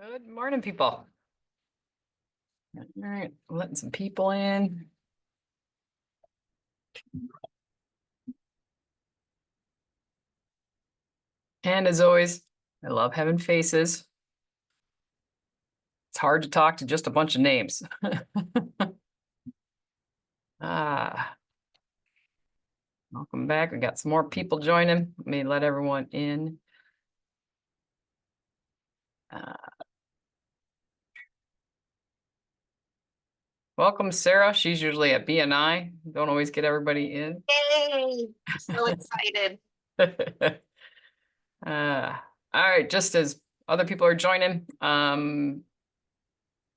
Good morning, people. All right, letting some people in. And as always, I love having faces. It's hard to talk to just a bunch of names. Ah, welcome back. We got some more people joining. Let me let everyone in. Welcome, Sarah. She's usually at BNI. Don't always get everybody in. Yay! I'm so excited. All right, just as other people are joining,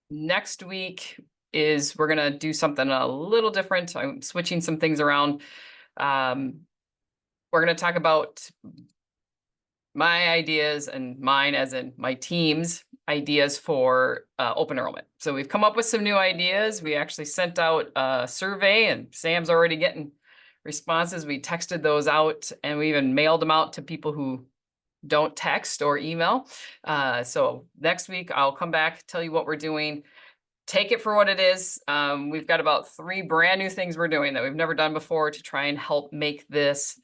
next week we're gonna do something a little different. I'm switching some things around. We're gonna talk about my ideas and mine, as in my team's ideas for open enrollment. So we've come up with some new ideas. We actually sent out a survey, and Sam's already getting responses. We texted those out, and we even mailed them out to people who don't text or email. So next week I'll come back, tell you what we're doing. Take it for what it is. We've got about 3 brand new things we're doing that we've never done before to try and help make this,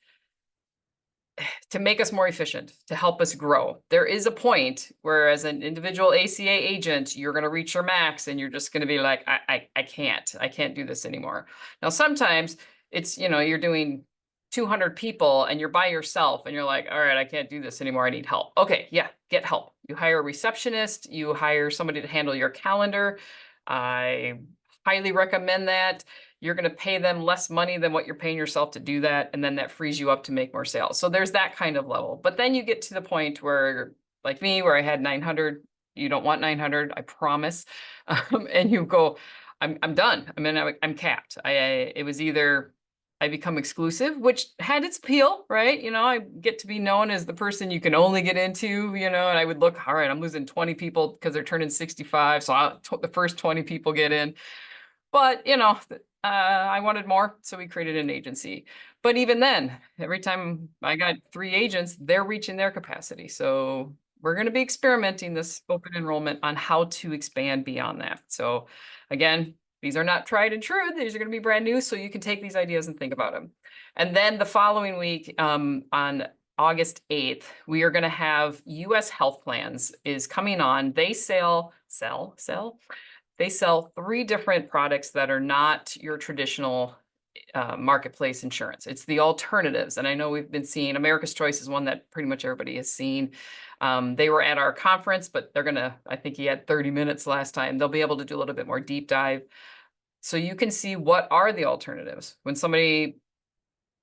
to make us more efficient, to help us grow. There is a point where, as an individual ACA agent, you're going to reach your max and you're just going to be like, I can't do this anymore. Now, sometimes it's, you're doing 200 people and you're by yourself and you're like, all right, I can't do this anymore. I need help. Okay, yeah, get help. You hire a receptionist, you hire somebody to handle your calendar. I highly recommend that. You're going to pay them less money than what you're paying yourself to do that. And then that frees you up to make more sales. So there's that kind of level. But then you get to the point where, like me, where I had 900, you don't want 900, I promise. And you go, I'm done. I mean, I'm capped. It was either I become exclusive, which had its appeal, right? I get to be known as the person you can only get into, and I would look, all right, I'm losing 20 people because they're turning 65. So the first 20 people get in. But, I wanted more, so we created an agency. But even then, every time I got 3 agents, they're reaching their capacity. So we're going to be experimenting this open enrollment on how to expand beyond that. So again, these are not tried and true. These are going to be brand new, so you can take these ideas and think about them. And then the following week, on August 8th, we are going to have US Health Plans is coming on. They sell. They sell 3 different products that are not your traditional marketplace insurance. It's the alternatives. And I know we've been seeing America's Choice is one that pretty much everybody has seen. They were at our conference, but I think he had 30 minutes last time. They'll be able to do a little bit more deep dive. So you can see what are the alternatives. When somebody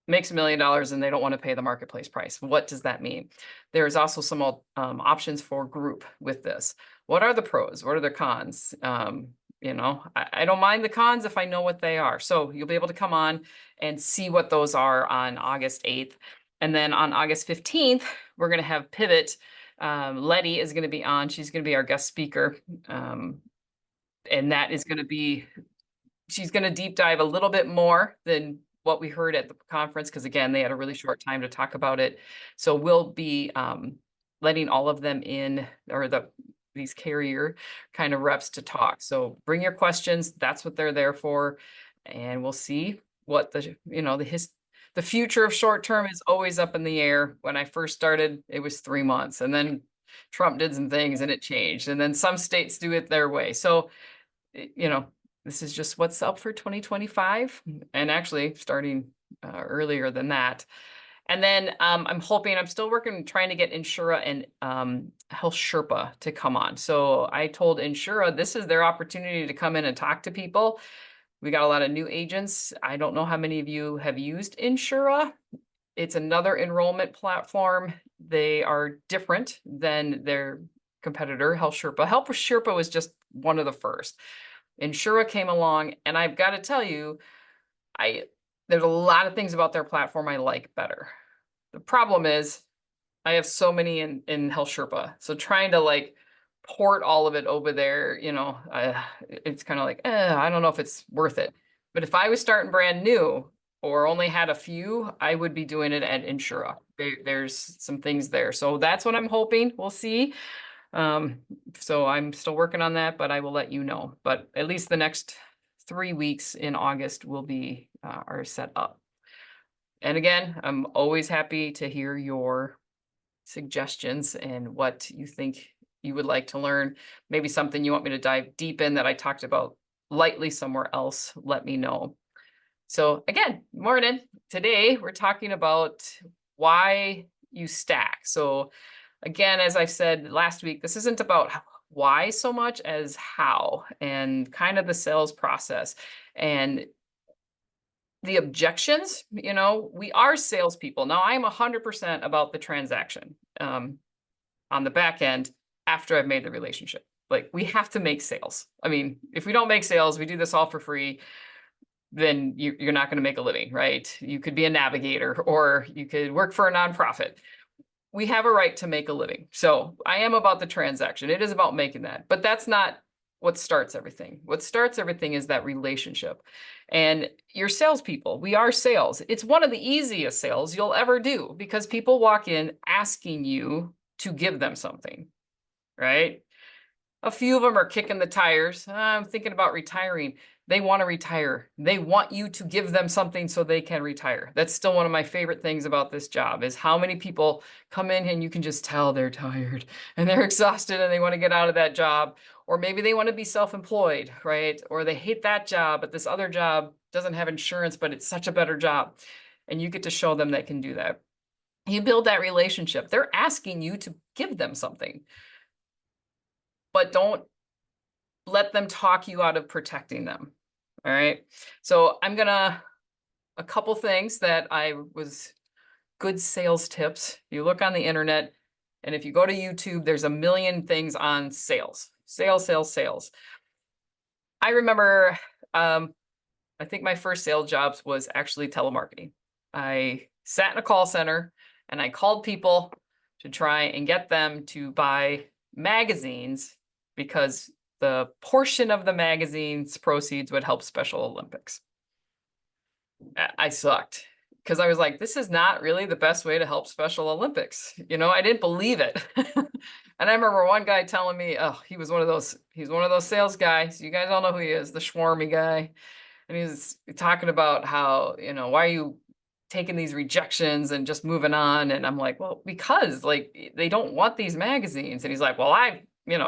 makes $1 million and they don't want to pay the marketplace price, what does that mean? There's also some options for group with this. What are the pros? What are the cons? I don't mind the cons if I know what they are. So you'll be able to come on and see what those are on August 8th. And then on August 15th, we're going to have Pivot. Letty is going to be on. She's going to be our guest speaker. And that is going to be, she's going to deep dive a little bit more than what we heard at the conference, because again, they had a really short time to talk about it. So we'll be letting all of them in, or these carrier kind of reps, to talk. So bring your questions. That's what they're there for. And we'll see what the future of short term is always up in the air. When I first started, it was 3 months, and then Trump did some things and it changed. And then some states do it their way. So, this is just what's up for 2025, and actually starting earlier than that. And then I'm still working, trying to get Insura and Health Sherpa to come on. So I told Insura this is their opportunity to come in and talk to people. We got a lot of new agents. I don't know how many of you have used Insura. It's another enrollment platform. They are different than their competitor, Health Sherpa. Health Sherpa was just one of the first. Insura came along, and I've got to tell you, there's a lot of things about their platform I like better. The problem is I have so many in Health Sherpa. So trying to port all of it over there, it's kind of like, I don't know if it's worth it. But if I was starting brand new or only had a few, I would be doing it at Insura. There's some things there. So that's what I'm hoping. We'll see. So I'm still working on that, but I will let you know. But at least the next 3 weeks in August will be are set up. And again, I'm always happy to hear your suggestions and what you think you would like to learn. Maybe something you want me to dive deep in that I talked about lightly somewhere else, let me know. So again, morning. Today we're talking about why you stack. So again, as I said last week, this isn't about why so much as how and kind of the sales process and the objections. We are salespeople. Now I'm 100% about the transaction on the back end after I've made the relationship. Like we have to make sales. I mean, if we don't make sales, we do this all for free, then you're not going to make a living, right? You could be a navigator or you could work for a nonprofit. We have a right to make a living. So I am about the transaction. It is about making that, but that's not what starts everything. What starts everything is that relationship. And your salespeople, we are sales. It's one of the easiest sales you'll ever do because people walk in asking you to give them something, right? A few of them are kicking the tires. I'm thinking about retiring. They want to retire. They want you to give them something so they can retire. That's still one of my favorite things about this job is how many people come in and you can just tell they're tired and they're exhausted and they want to get out of that job. Or maybe they want to be self-employed, right? Or they hate that job, but this other job doesn't have insurance, but it's such a better job. And you get to show them they can do that. You build that relationship. They're asking you to give them something, but don't let them talk you out of protecting them. All right. So a couple things that I was good sales tips. You look on the internet and if you go to YouTube, there's a million things on sales, sales. I remember, I think my first sales jobs was actually telemarketing. I sat in a call center and I called people to try and get them to buy magazines because the portion of the magazine's proceeds would help Special Olympics. I sucked because I was like, this is not really the best way to help Special Olympics. I didn't believe it. And I remember one guy telling me, oh, he's one of those sales guys. You guys all know who he is, the Schwarmy guy. And he's talking about how, why are you taking these rejections and just moving on? And I'm like, well, because like they don't want these magazines. And he's like, well, I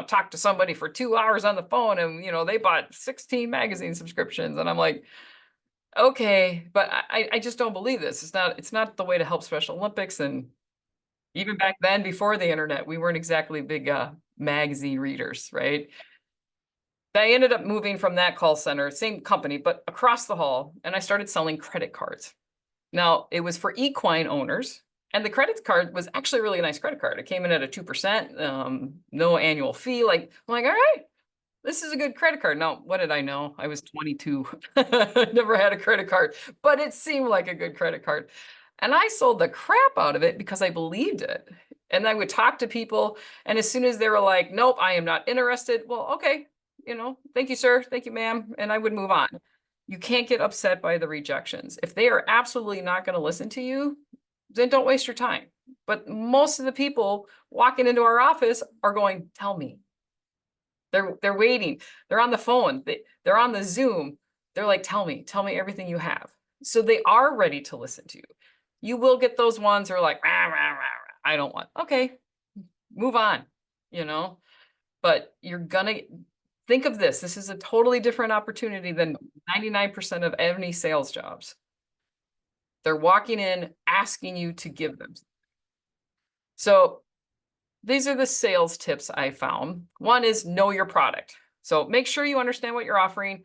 talked to somebody for 2 hours on the phone and, they bought 16 magazine subscriptions. And I'm like, okay, but I just don't believe this. It's not the way to help Special Olympics. And even back then, before the internet, we weren't exactly big magazine readers, right? I ended up moving from that call center, same company, but across the hall, and I started selling credit cards. Now, it was for equine owners, and the credit card was actually a really nice credit card. It came in at a 2%, no annual fee. I'm like, all right, this is a good credit card. Now, what did I know? I was 22. Never had a credit card, but it seemed like a good credit card. And I sold the crap out of it because I believed it. And I would talk to people, and as soon as they were like, nope, I am not interested. Well, okay, thank you, sir. Thank you, ma'am. And I would move on. You can't get upset by the rejections. If they are absolutely not going to listen to you, then don't waste your time. But most of the people walking into our office are going, tell me. They're waiting. They're on the phone. They're on the Zoom. They're like, tell me everything you have. So they are ready to listen to you. You will get those ones who are like, rah, rah, rah, rah. I don't want. Okay, move on, but you're gonna think of this. This is a totally different opportunity than 99% of any sales jobs. They're walking in asking you to give them. So these are the sales tips I found. One is know your product. So make sure you understand what you're offering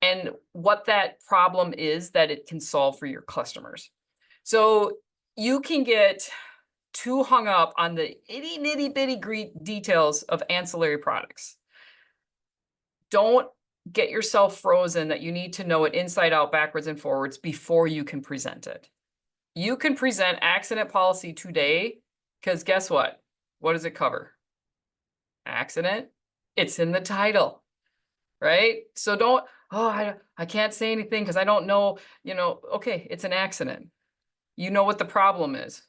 and what that problem is that it can solve for your customers. So you can get too hung up on the itty nitty bitty details of ancillary products. Don't get yourself frozen that you need to know it inside out, backwards and forwards before you can present it. You can present accident policy today because guess what? What does it cover? Accident. It's in the title, right? So don't, I can't say anything because I don't know, okay, it's an accident. You know what the problem is.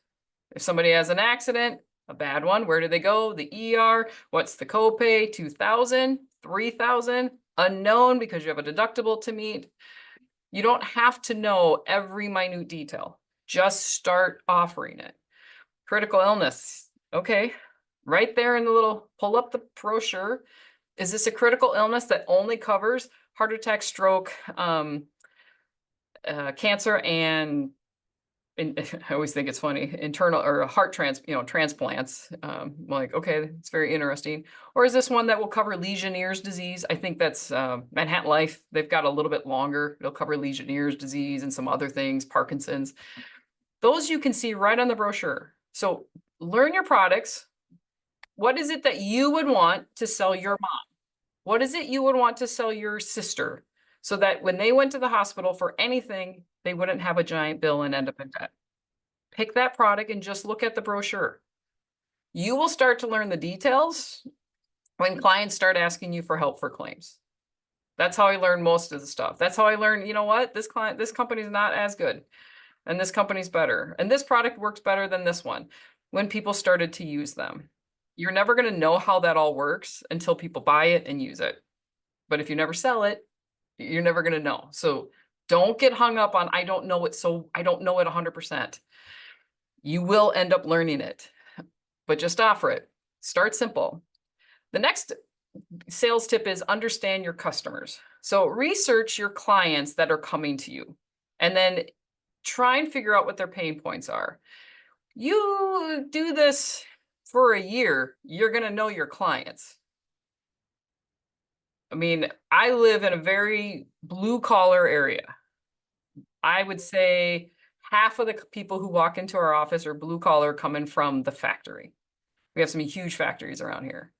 If somebody has an accident, A bad one, where do they go? The ER. What's the copay? 2,000, 3,000, unknown because you have a deductible to meet. You don't have to know every minute detail. Just start offering it. Critical illness. Okay, right there in the little, pull up the brochure. Is this a critical illness that only covers heart attack, stroke, cancer, and I always think it's funny, internal or heart transplants. Like, okay, it's very interesting. Or is this one that will cover Legionnaire's disease? I think that's Manhattan Life. They've got a little bit longer. It'll cover Legionnaire's disease and some other things, Parkinson's. Those you can see right on the brochure. So learn your products. What is it that you would want to sell your mom? What is it you would want to sell your sister? So that when they went to the hospital for anything, they wouldn't have a giant bill and end up in debt. Pick that product and just look at the brochure. You will start to learn the details when clients start asking you for help for claims. That's how I learned most of the stuff. That's how I learned, you know what, this company's not as good, and this company's better, and this product works better than this one, when people started to use them. You're never going to know how that all works until people buy it and use it. But if you never sell it, you're never going to know. So don't get hung up on, I don't know it, so I don't know it 100%. You will end up learning it, but just offer it. Start simple. The next sales tip is understand your customers. So research your clients that are coming to you, and then try and figure out what their pain points are. You do this for a year, you're going to know your clients. I mean, I live in a very blue collar area. I would say half of the people who walk into our office are blue collar, coming from the factory. We have some huge factories around here.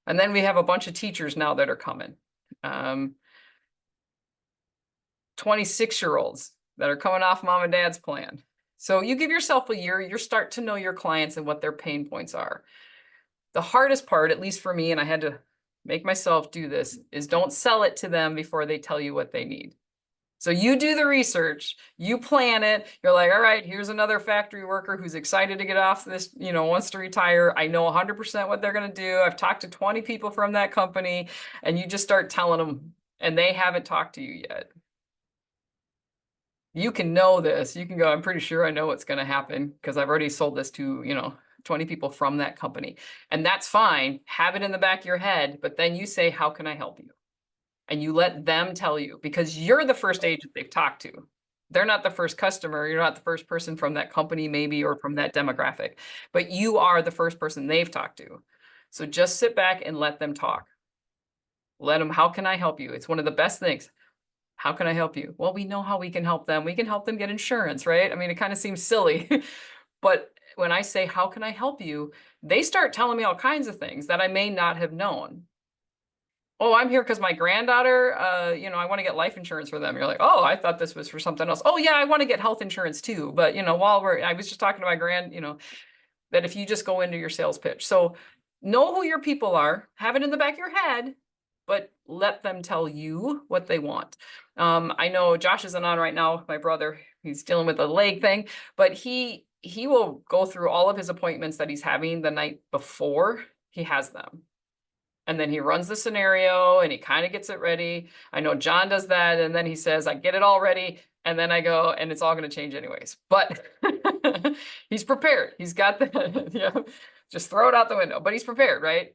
And then we have a bunch of teachers now that are coming. 26-year-olds that are coming off mom and dad's plan. So you give yourself a year, you start to know your clients and what their pain points are. The hardest part, at least for me, and I had to make myself do this, is don't sell it to them before they tell you what they need. So you do the research, you plan it, you're like, all right, here's another factory worker who's excited to get off this, wants to retire. I know 100% what they're going to do. I've talked to 20 people from that company, and you just start telling them, and they haven't talked to you yet. You can know this. You can go, I'm pretty sure I know what's going to happen because I've already sold this to, 20 people from that company. And that's fine. Have it in the back of your head, but then you say, how can I help you? And you let them tell you, because you're the first agent they've talked to. They're not the first customer. You're not the first person from that company, maybe, or from that demographic, but you are the first person they've talked to. So just sit back and let them talk. Let them, how can I help you? It's one of the best things. How can I help you? Well, we know how we can help them. We can help them get insurance, right? I mean, it kind of seems silly, but when I say, how can I help you? They start telling me all kinds of things that I may not have known. Oh, I'm here because my granddaughter, I want to get life insurance for them. You're like, oh, I thought this was for something else. Oh yeah, I want to get health insurance too. But, I was just talking to my that if you just go into your sales pitch. So know who your people are, have it in the back of your head, but let them tell you what they want. I know Josh isn't on right now, my brother, he's dealing with a leg thing, but he will go through all of his appointments that he's having the night before he has them. And then he runs the scenario and he kind of gets it ready. I know John does that. And then he says, I get it all ready. And then I go, and it's all going to change anyways. But he's prepared. He's got the, just throw it out the window, but he's prepared, right?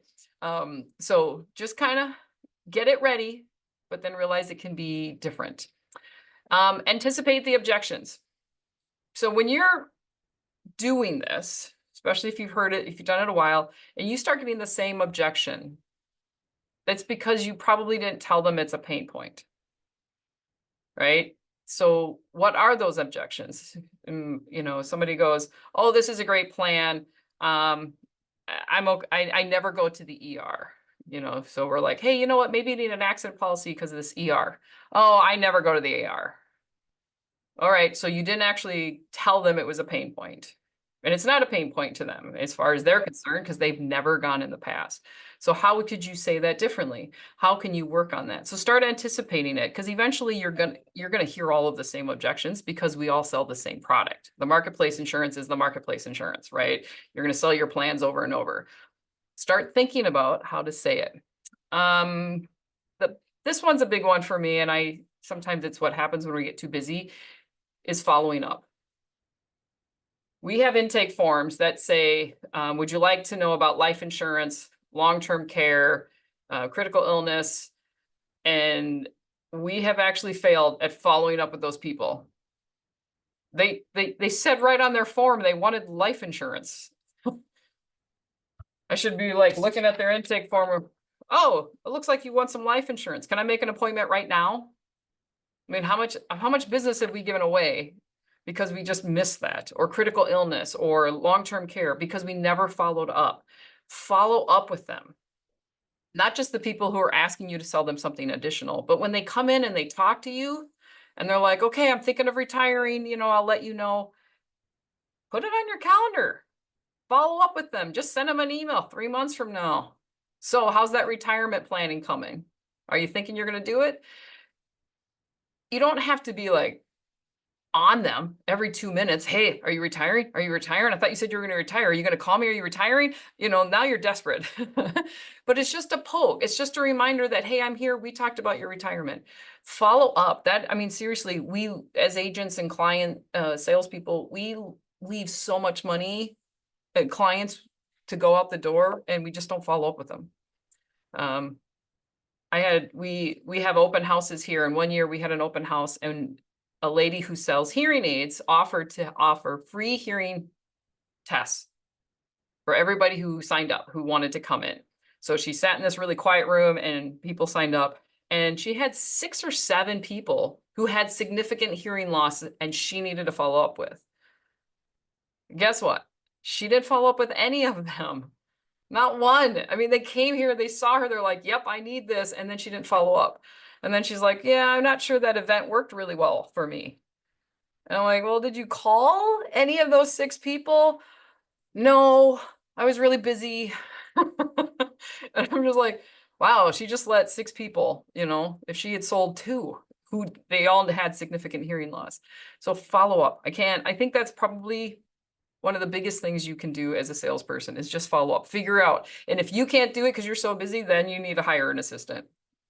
So just kind of get it ready, but then realize it can be different. Anticipate the objections. So when you're doing this, especially if you've heard it, if you've done it a while, and you start getting the same objection, that's because you probably didn't tell them it's a pain point, right? So what are those objections? Somebody goes, oh, this is a great plan. I'm okay. I never go to the ER, so we're like, hey, you know what? Maybe you need an accident policy because of this ER. Oh, I never go to the ER. All right. So you didn't actually tell them it was a pain point. And it's not a pain point to them as far as they're concerned, because they've never gone in the past. So how could you say that differently? How can you work on that? So start anticipating it, because eventually you're gonna hear all of the same objections, because we all sell the same product. The marketplace insurance is the marketplace insurance, right? You're gonna sell your plans over and over. Start thinking about how to say it. This one's a big one for me, and sometimes it's what happens when we get too busy, is following up. We have intake forms that say, would you like to know about life insurance, long-term care, critical illness? And we have actually failed at following up with those people. They said right on their form they wanted life insurance. I should be like looking at their intake form. Oh, it looks like you want some life insurance. Can I make an appointment right now? I mean, how much business have we given away because we just missed that, or critical illness or long-term care because we never followed up? Follow up with them. Not just the people who are asking you to sell them something additional, but when they come in and they talk to you and they're like, okay, I'm thinking of retiring, I'll let you know. Put it on your calendar. Follow up with them. Just send them an email 3 months from now. So how's that retirement planning coming? Are you thinking you're going to do it? You don't have to be like on them every 2 minutes. Hey, are you retiring? Are you retiring? I thought you said you were going to retire. Are you going to call me? Are you retiring? Now you're desperate. But it's just a poke. It's just a reminder that, hey, I'm here. We talked about your retirement. Follow up. Seriously, we as agents and client salespeople, we leave so much money at clients to go out the door, and we just don't follow up with them. We have open houses here, and one year we had an open house, and a lady who sells hearing aids offered to offer free hearing tests for everybody who signed up, who wanted to come in. So she sat in this really quiet room and people signed up, and she had 6 or 7 people who had significant hearing loss and she needed to follow up with. Guess what? She didn't follow up with any of them. Not one. I mean, they came here, they saw her, they're like, yep, I need this. And then she didn't follow up. And then she's like, yeah, I'm not sure that event worked really well for me. And I'm like, well, did you call any of those 6 people? No, I was really busy. And I'm just like, wow, she just let 6 people, if she had sold 2, who they all had significant hearing loss. So follow up. I think that's probably one of the biggest things you can do as a salesperson is just follow up, figure out. And if you can't do it because you're so busy, then you need to hire an assistant.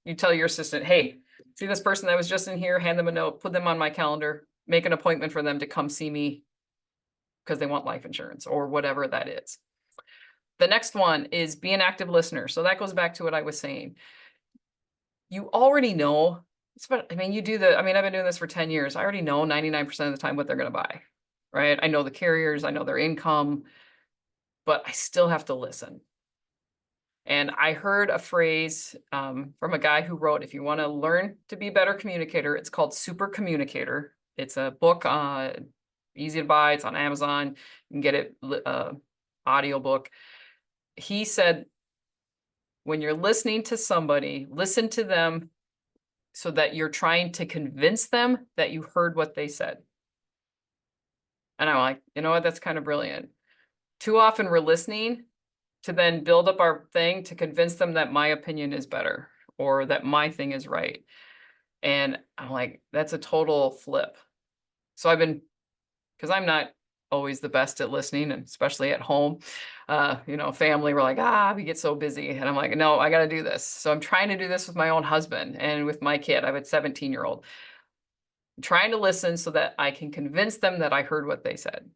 You tell your assistant, hey, see this person that was just in here, hand them a note, put them on my calendar, make an appointment for them to come see me because they want life insurance or whatever that is. The next one is be an active listener. So that goes back to what I was saying. You already know, I've been doing this for 10 years. I already know 99% of the time what they're going to buy. Right? I know the carriers, I know their income, but I still have to listen. And I heard a phrase from a guy who wrote, if you want to learn to be a better communicator, it's called Super Communicator. It's a book, easy to buy. It's on Amazon. You can get it audiobook. He said, when you're listening to somebody, listen to them so that you're trying to convince them that you heard what they said. And I'm like, you know what? That's kind of brilliant. Too often we're listening to then build up our thing to convince them that my opinion is better or that my thing is right. And I'm like, that's a total flip. So because I'm not always the best at listening, and especially at home, family, we're like, we get so busy. And I'm like, no, I got to do this. So I'm trying to do this with my own husband and with my kid. I have a 17-year-old. Trying to listen so that I can convince them that I heard what they said.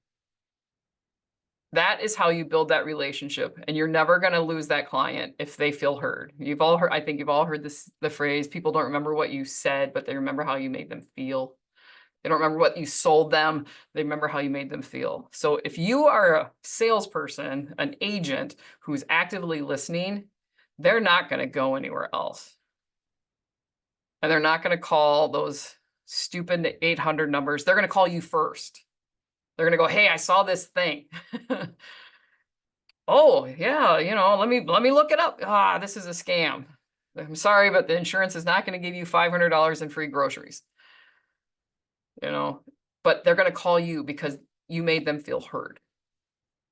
That is how you build that relationship, and you're never going to lose that client if they feel heard. I think you've all heard the phrase, people don't remember what you said, but they remember how you made them feel. They don't remember what you sold them. They remember how you made them feel. So if you are a salesperson, an agent who's actively listening, they're not going to go anywhere else. And they're not going to call those stupid 800 numbers. They're going to call you first. They're going to go, hey, I saw this thing. Oh, yeah, let me look it up. This is a scam. I'm sorry, but the insurance is not going to give you $500 in free groceries. But they're going to call you because you made them feel heard.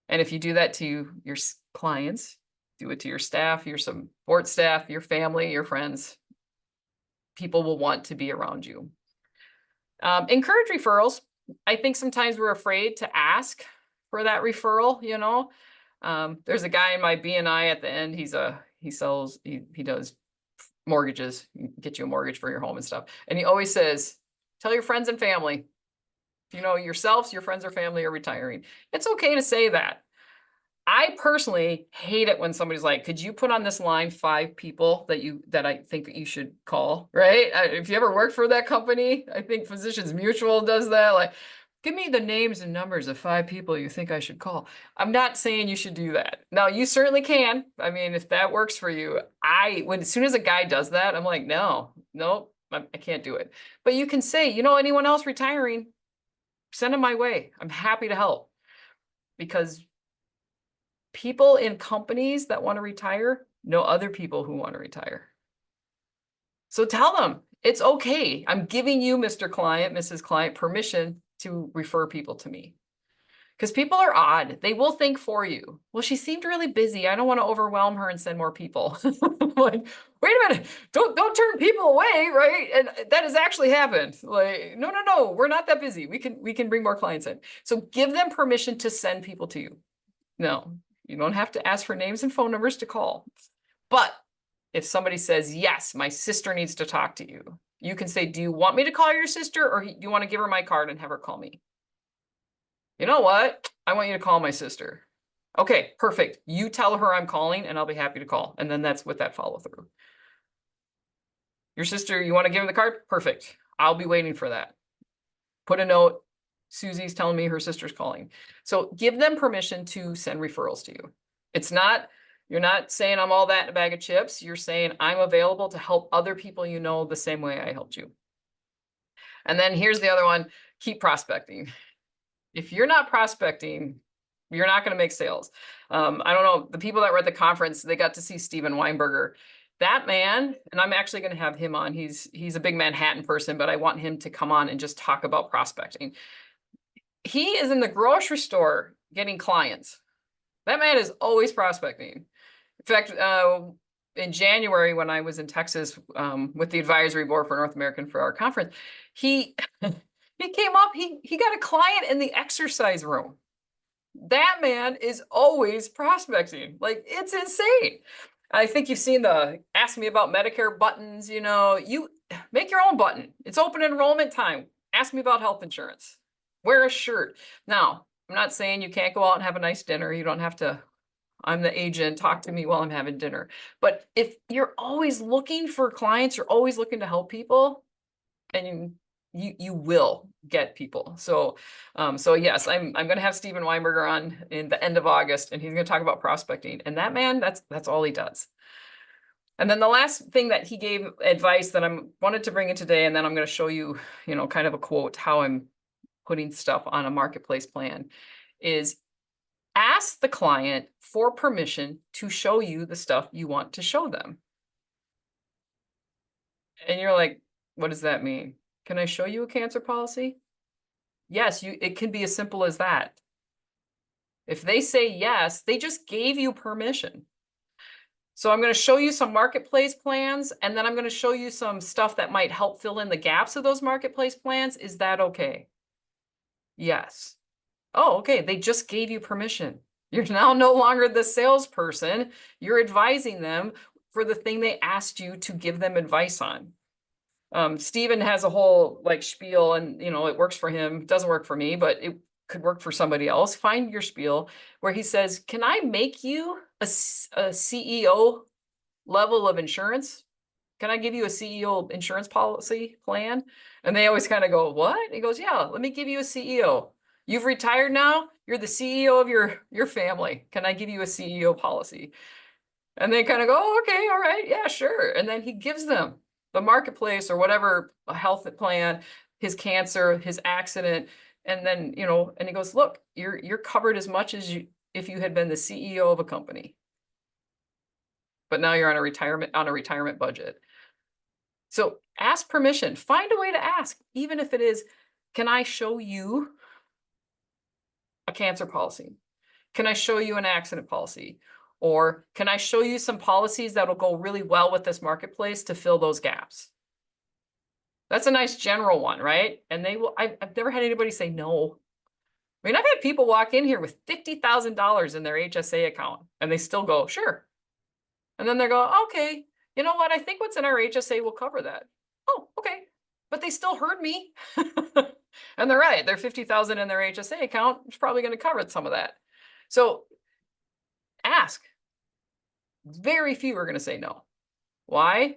And if you do that to your clients, do it to your staff, your support staff, your family, your friends, people will want to be around you. Encourage referrals. I think sometimes we're afraid to ask for that referral, you know. There's a guy in my BNI at the end. He does mortgages, get you a mortgage for your home and stuff. And he always says, tell your friends and family, if you know yourselves, your friends or family are retiring. It's okay to say that. I personally hate it when somebody's like, could you put on this line 5 people that I think that you should call, right? If you ever worked for that company, I think Physicians Mutual does that. Like, give me the names and numbers of 5 people you think I should call. I'm not saying you should do that. Now, you certainly can. I mean, if that works for you, as soon as a guy does that, I'm like, no, I can't do it. But you can say, you know, anyone else retiring, send them my way. I'm happy to help, because people in companies that want to retire know other people who want to retire. So tell them it's okay. I'm giving you, Mr. Client, Mrs. Client, permission to refer people to me. Because people are odd. They will think for you. Well, she seemed really busy. I don't want to overwhelm her and send more people. Like, wait a minute, don't turn people away, right? And that has actually happened. Like, no, we're not that busy. We can bring more clients in. So give them permission to send people to you. No, you don't have to ask for names and phone numbers to call. But if somebody says, yes, my sister needs to talk to you, you can say, do you want me to call your sister, or do you want to give her my card and have her call me? You know what? I want you to call my sister. Okay, perfect. You tell her I'm calling and I'll be happy to call. And then that's with that follow through. Your sister, you want to give her the card? Perfect. I'll be waiting for that. Put a note. Susie's telling me her sister's calling. So give them permission to send referrals to you. You're not saying I'm all that in a bag of chips. You're saying I'm available to help other people you know the same way I helped you. And then here's the other one, keep prospecting. If you're not prospecting, you're not going to make sales. I don't know, the people that were at the conference, they got to see Steven Weinberger. That man, and I'm actually going to have him on. He's a big Manhattan person, but I want him to come on and just talk about prospecting. He is in the grocery store getting clients. That man is always prospecting. In fact, in January, when I was in Texas with the advisory board for North American for our conference, he came up, he got a client in the exercise room. That man is always prospecting. Like, it's insane. I think you've seen the ask me about Medicare buttons. You know, you make your own button. It's open enrollment time. Ask me about health insurance. Wear a shirt. Now, I'm not saying you can't go out and have a nice dinner. You don't have to, I'm the agent, talk to me while I'm having dinner. But if you're always looking for clients, you're always looking to help people, and you will get people. So yes, I'm going to have Steven Weinberger on in the end of August, and he's going to talk about prospecting. And that man, that's all he does. And then the last thing that he gave advice that I wanted to bring in today, and then I'm going to show you, kind of a quote, how I'm putting stuff on a marketplace plan, is ask the client for permission to show you the stuff you want to show them. And you're like, what does that mean? Can I show you a cancer policy? Yes, it can be as simple as that. If they say yes, they just gave you permission. So I'm going to show you some marketplace plans, and then I'm going to show you some stuff that might help fill in the gaps of those marketplace plans. Is that okay? Yes. Oh, okay. They just gave you permission. You're now no longer the salesperson. You're advising them for the thing they asked you to give them advice on. Steven has a whole spiel, and it works for him. It doesn't work for me, but it could work for somebody else. Find your spiel where he says, can I make you a CEO level of insurance? Can I give you a CEO insurance policy plan? And they always kind of go, what? He goes, yeah, let me give you a CEO. You've retired now. You're the CEO of your family. Can I give you a CEO policy? And they kind of go, oh, okay, all right, yeah, sure. And then he gives them the marketplace or whatever, a health plan, his cancer, his accident. And then, and he goes, look, you're covered as much as if you had been the CEO of a company. But now you're on a retirement budget. So ask permission, find a way to ask, even if it is, can I show you a cancer policy? can I show you an accident policy? Or can I show you some policies that'll go really well with this marketplace to fill those gaps? That's a nice general one, right? And they will, I've never had anybody say no. I mean, I've had people walk in here with $50,000 in their HSA account and they still go, sure. And then they go, okay, you know what? I think what's in our HSA will cover that. Oh, okay. But they still heard me. And they're right. Their 50,000 in their HSA account is probably going to cover some of that. So ask. Very few are going to say no. Why?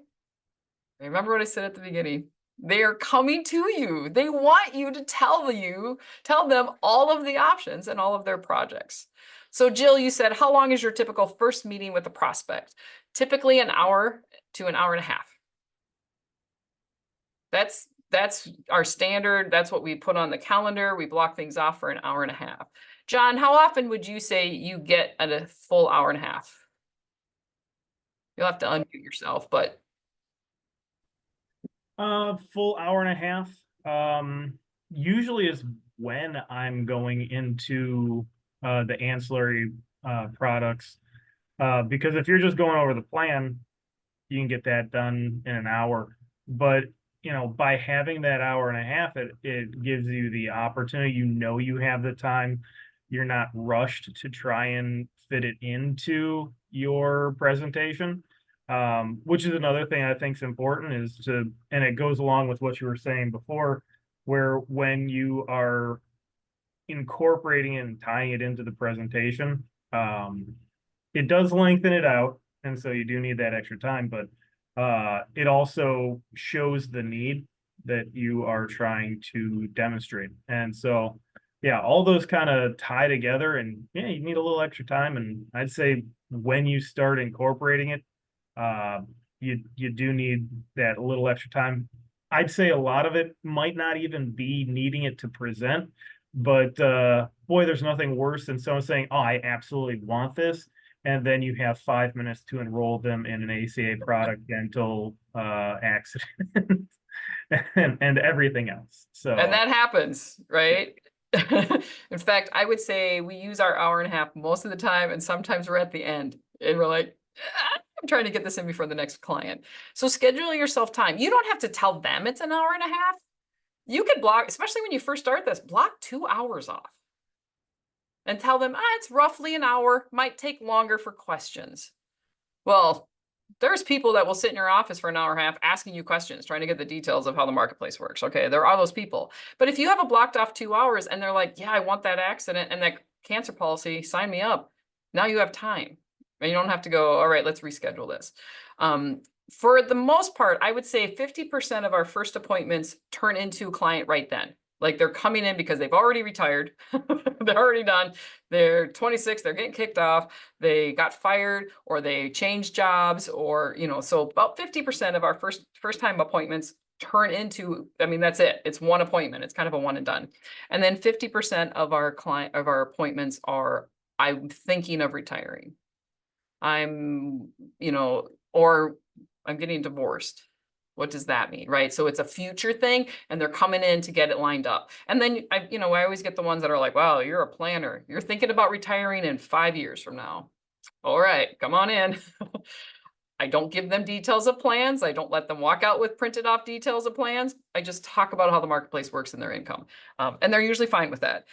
Remember what I said at the beginning. They are coming to you. They want you to tell them all of the options and all of their projects. So Jill, you said, how long is your typical first meeting with a prospect? Typically an hour to an hour and a half. That's our standard. That's what we put on the calendar. We block things off for an hour and a half. John, how often would you say you get a full hour and a half? You'll have to unmute yourself, but. Full hour and a half. Usually is when I'm going into the ancillary products. Because if you're just going over the plan, you can get that done in an hour. But you know, by having that hour and a half, it gives you the opportunity. You know, you have the time. You're not rushed to try and fit it into your presentation. Which is another thing I think is important is to, and it goes along with what you were saying before, where when you are incorporating it and tying it into the presentation, it does lengthen it out. And so you do need that extra time, but it also shows the need that you are trying to demonstrate. And so, yeah, all those kind of tie together and yeah, you need a little extra time. And I'd say when you start incorporating it, you do need that little extra time. I'd say a lot of it might not even be needing it to present, but boy, there's nothing worse than someone saying, oh, I absolutely want this. And then you have 5 minutes to enroll them in an ACA product, dental, accident, and everything else. So, and that happens, right? In fact, I would say we use our hour and a half most of the time, and sometimes we're at the end and we're like, I'm trying to get this in before the next client. So schedule yourself time. You don't have to tell them it's an hour and a half. You could block, especially when you first start this, block 2 hours off and tell them, it's roughly an hour, might take longer for questions. Well, there's people that will sit in your office for an hour and a half asking you questions, trying to get the details of how the marketplace works. Okay, there are those people. But if you have a blocked off 2 hours and they're like, yeah, I want that accident and that cancer policy, sign me up. Now you have time. And you don't have to go, all right, let's reschedule this. For the most part, I would say 50% of our first appointments turn into a client right then. Like they're coming in because they've already retired. They're already done. They're 26, they're getting kicked off. They got fired or they changed jobs or, you know, so about 50% of our first time appointments turn into, I mean, that's it. It's one appointment. It's kind of a one and done. And then 50% of our appointments are, I'm thinking of retiring. I'm, you know, or I'm getting divorced. What does that mean, right? So it's a future thing and they're coming in to get it lined up. And then I always get the ones that are like, wow, you're a planner. You're thinking about retiring in 5 years from now. All right, come on in. I don't give them details of plans. I don't let them walk out with printed off details of plans. I just talk about how the marketplace works in their income. And they're usually fine with that.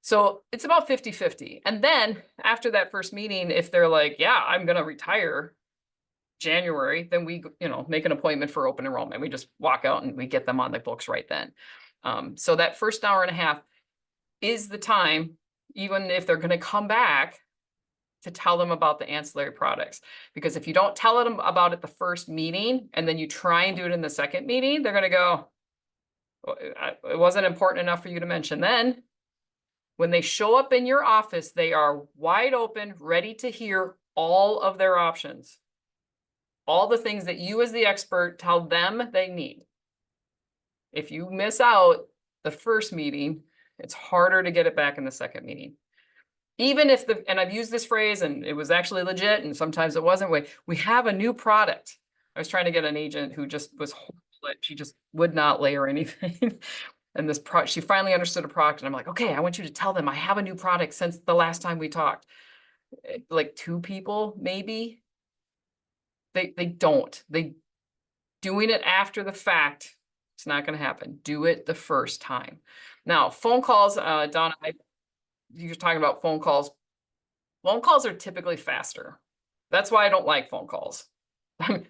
So it's about 50-50. And then after that first meeting, if they're like, yeah, I'm going to retire January, then we, make an appointment for open enrollment. We just walk out and we get them on the books right then. So that first hour and a half is the time, even if they're going to come back, to tell them about the ancillary products. Because if you don't tell them about it the first meeting and then you try and do it in the second meeting, they're going to go, it wasn't important enough for you to mention then. When they show up in your office, they are wide open, ready to hear all of their options. All the things that you as the expert tell them they need. If you miss out the first meeting, it's harder to get it back in the second meeting. Even if and I've used this phrase and it was actually legit and sometimes it wasn't, we have a new product. I was trying to get an agent who just was horrible. She just would not layer anything. And she finally understood a product, and I'm like, okay, I want you to tell them I have a new product since the last time we talked. Like 2 people, maybe. They don't. Doing it after the fact, it's not gonna happen. Do it the first time. Now, phone calls, Donna, you're talking about phone calls. Phone calls are typically faster. That's why I don't like phone calls.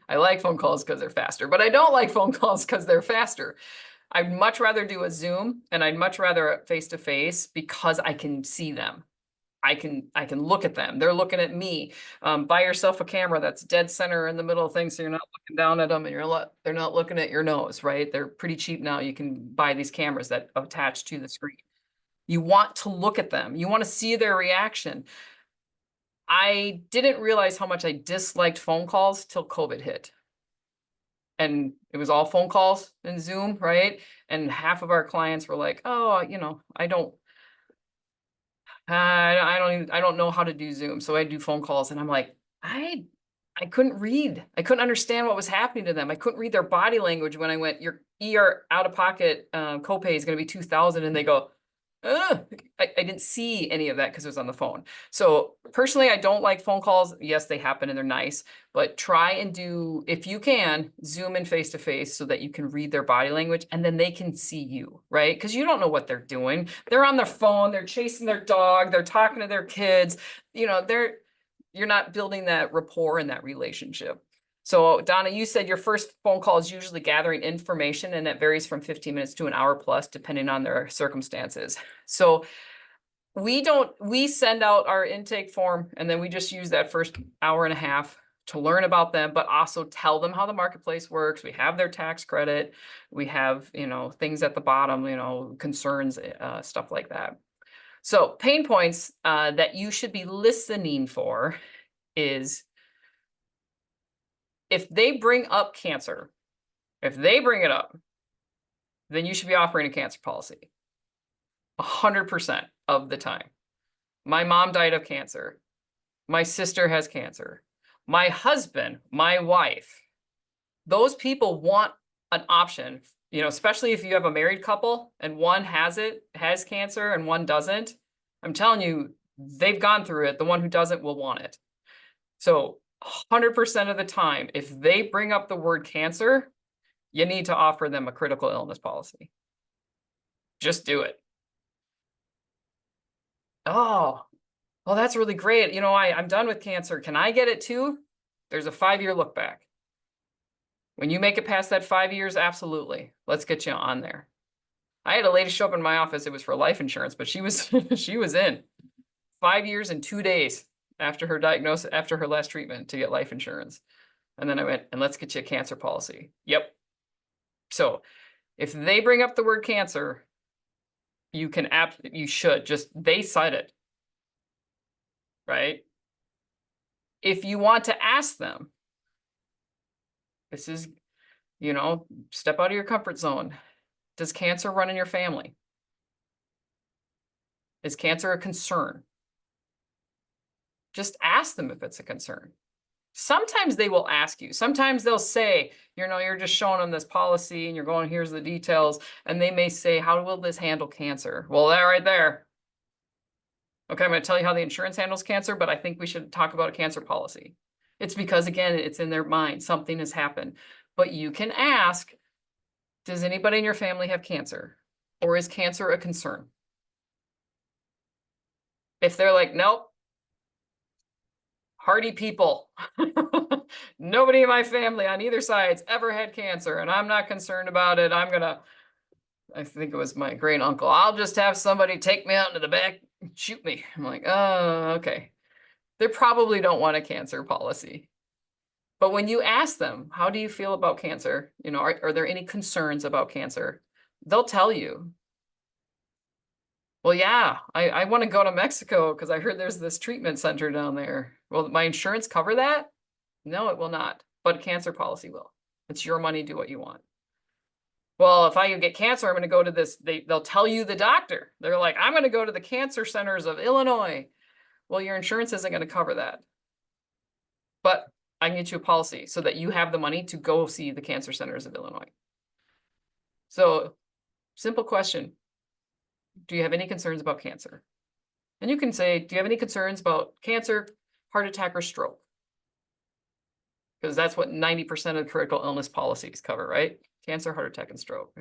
I like phone calls because they're faster, but I don't like phone calls because they're faster. I'd much rather do a Zoom, and I'd much rather face-to-face because I can see them. I can look at them. They're looking at me. Buy yourself a camera that's dead center in the middle of things, so you're not looking down at them, and they're not looking at your nose, right? They're pretty cheap now. You can buy these cameras that attach to the screen. You want to look at them. You want to see their reaction. I didn't realize how much I disliked phone calls till COVID hit. And it was all phone calls and Zoom, right? And half of our clients were like, oh, you know, I don't know how to do Zoom. So I do phone calls, and I'm like, I couldn't read. I couldn't understand what was happening to them. I couldn't read their body language when I went, your ER out of pocket copay is going to be $2,000, and they go, ugh. I didn't see any of that because it was on the phone. So personally, I don't like phone calls. Yes, they happen and they're nice, but try and do, if you can, Zoom in face-to-face so that you can read their body language, and then they can see you, right? Because you don't know what they're doing. They're on their phone, they're chasing their dog, they're talking to their kids. You know, you're not building that rapport and that relationship. So Donna, you said your first phone call is usually gathering information, and it varies from 15 minutes to an hour plus, depending on their circumstances. So we send out our intake form, and then we just use that first hour and a half to learn about them, but also tell them how the marketplace works. We have their tax credit. We have, you know, things at the bottom, you know, concerns, stuff like that. So pain points that you should be listening for is, if they bring up cancer, if they bring it up, then you should be offering a cancer policy 100% of the time. My mom died of cancer. My sister has cancer. My husband, my wife, those people want an option, you know, especially if you have a married couple and one has cancer and one doesn't. I'm telling you, they've gone through it. The one who doesn't will want it. So 100% of the time, if they bring up the word cancer, you need to offer them a critical illness policy. Just do it. Oh, well, that's really great. You know, I'm done with cancer. Can I get it too? There's a 5-year look back. When you make it past that 5 years, absolutely. Let's get you on there. I had a lady show up in my office. It was for life insurance, but she was she was in 5 years and 2 days after her diagnosis, after her last treatment, to get life insurance. And then I went, and let's get you a cancer policy. Yep. So if they bring up the word cancer, you should just, they cite it, right? If you want to ask them, this is, you know, step out of your comfort zone. Does cancer run in your family? Is cancer a concern? Just ask them if it's a concern. Sometimes they will ask you. Sometimes they'll say, you know, you're just showing them this policy and you're going, here's the details. And they may say, how will this handle cancer? Well, that right there. Okay, I'm going to tell you how the insurance handles cancer, but I think we should talk about a cancer policy. It's because, again, it's in their mind. Something has happened. But you can ask, does anybody in your family have cancer? Or is cancer a concern? If they're like, nope, hardy people. Nobody in my family on either side's ever had cancer, and I'm not concerned about it. I think it was my great uncle. I'll just have somebody take me out into the back and shoot me. I'm like, oh, okay. They probably don't want a cancer policy. But when you ask them, how do you feel about cancer? You know, are there any concerns about cancer? They'll tell you. Well, yeah, I want to go to Mexico because I heard there's this treatment center down there. Will my insurance cover that? No, it will not, but a cancer policy will. It's your money, do what you want. Well, if I get cancer, I'm going to go to this. They'll tell you the doctor. They're like, I'm going to go to the cancer centers of Illinois. Well, your insurance isn't going to cover that. But I can get you a policy so that you have the money to go see the cancer centers of Illinois. So Simple question. Do you have any concerns about cancer? And you can say, do you have any concerns about cancer, heart attack, or stroke? Because that's what 90% of critical illness policies cover, right? Cancer, heart attack, and stroke.